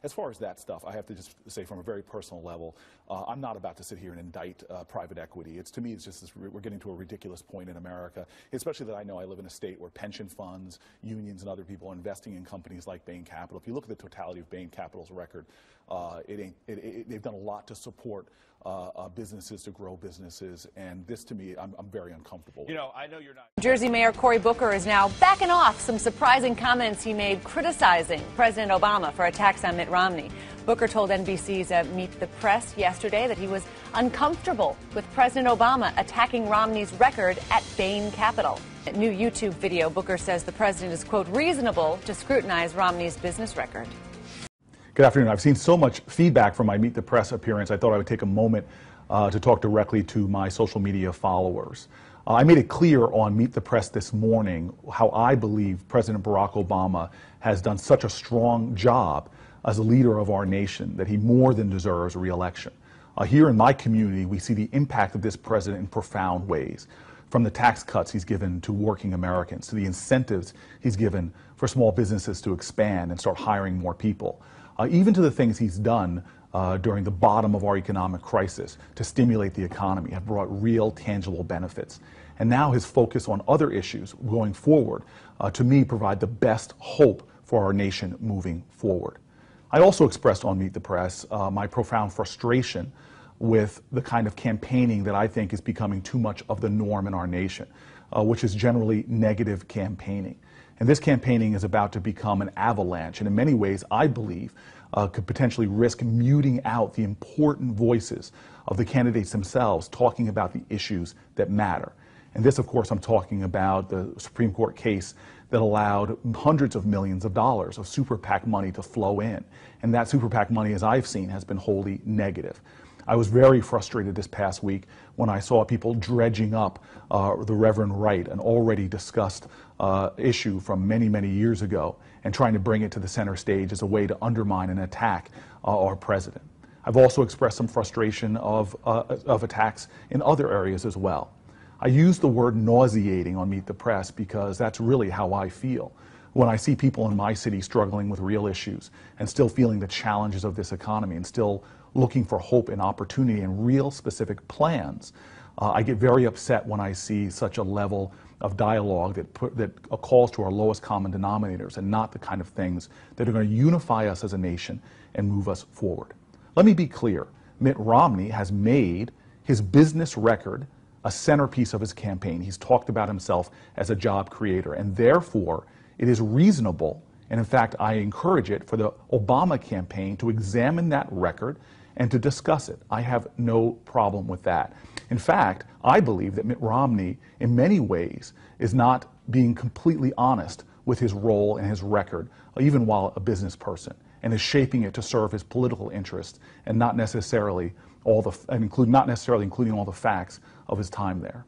As far as that stuff, I have to just say from a very personal level, I'm not about to sit here and indict private equity. To me, it's just this, we're getting to a ridiculous point in America, especially that I know I live in a state where pension funds, unions, and other people are investing in companies like Bain Capital. If you look at the totality of Bain Capital's record, they've done a lot to support businesses, to grow businesses, and this, to me, I'm very uncomfortable with. You know, I know you're not. New Jersey Mayor Cory Booker is now backing off some surprising comments he made criticizing President Obama for attacks on Mitt Romney. Booker told NBC's Meet the Press yesterday that he was uncomfortable with President Obama attacking Romney's record at Bain Capital. In a new YouTube video, Booker says the president is, quote, reasonable to scrutinize Romney's business record. Good afternoon. I've seen so much feedback from my Meet the Press appearance, I thought I would take a moment to talk directly to my social media followers. I made it clear on Meet the Press this morning how I believe President Barack Obama has done such a strong job as a leader of our nation that he more than deserves re-election. Here in my community, we see the impact of this president in profound ways, from the tax cuts he's given to working Americans, to the incentives he's given for small businesses to expand and start hiring more people. Even to the things he's done during the bottom of our economic crisis to stimulate the economy have brought real, tangible benefits. And now his focus on other issues going forward, to me, provide the best hope for our nation moving forward. I also expressed on Meet the Press my profound frustration with the kind of campaigning that I think is becoming too much of the norm in our nation, which is generally negative campaigning. And this campaigning is about to become an avalanche, and in many ways, I believe, could potentially risk muting out the important voices of the candidates themselves talking about the issues that matter. And this, of course, I'm talking about the Supreme Court case that allowed hundreds of millions of dollars of super PAC money to flow in. And that super PAC money, as I've seen, has been wholly negative. I was very frustrated this past week when I saw people dredging up the Reverend Wright, an already discussed issue from many, many years ago, and trying to bring it to the center stage as a way to undermine and attack our president. I've also expressed some frustration of attacks in other areas as well. I use the word nauseating on Meet the Press because that's really how I feel when I see people in my city struggling with real issues and still feeling the challenges of this economy and still looking for hope and opportunity and real specific plans. I get very upset when I see such a level of dialogue that calls to our lowest common denominators and not the kind of things that are going to unify us as a nation and move us forward. Let me be clear. Mitt Romney has made his business record a centerpiece of his campaign. He's talked about himself as a job creator, and therefore it is reasonable, and in fact I encourage it, for the Obama campaign to examine that record and to discuss it. I have no problem with that. In fact, I believe that Mitt Romney, in many ways, is not being completely honest with his role and his record, even while a business person, and is shaping it to serve his political interests and not necessarily including all the facts of his time there.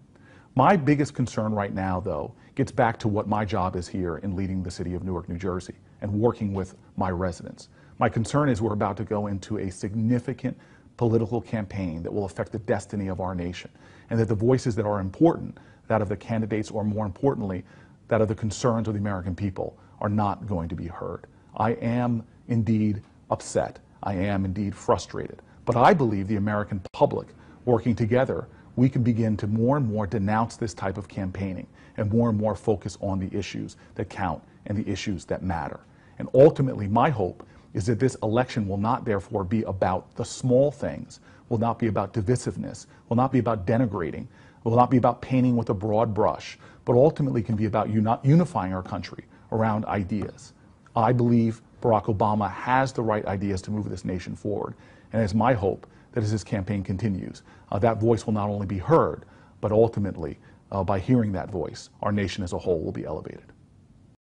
My biggest concern right now, though, gets back to what my job is here in leading the city of Newark, New Jersey, and working with my residents. My concern is we're about to go into a significant political campaign that will affect the destiny of our nation, and that the voices that are important, that of the candidates, or more importantly, that of the concerns of the American people, are not going to be heard. I am indeed upset. I am indeed frustrated. But I believe the American public, working together, we can begin to more and more denounce this type of campaigning and more focus on the issues that count and the issues that matter. And ultimately, my hope is that this election will not therefore be about the small things, will not be about divisiveness, will not be about denigrating, will not be about painting with a broad brush, but ultimately can be about unifying our country around ideas. I believe Barack Obama has the right ideas to move this nation forward, and it's my hope that as his campaign continues, that voice will not only be heard, but ultimately, by hearing that voice, our nation as a whole will be elevated.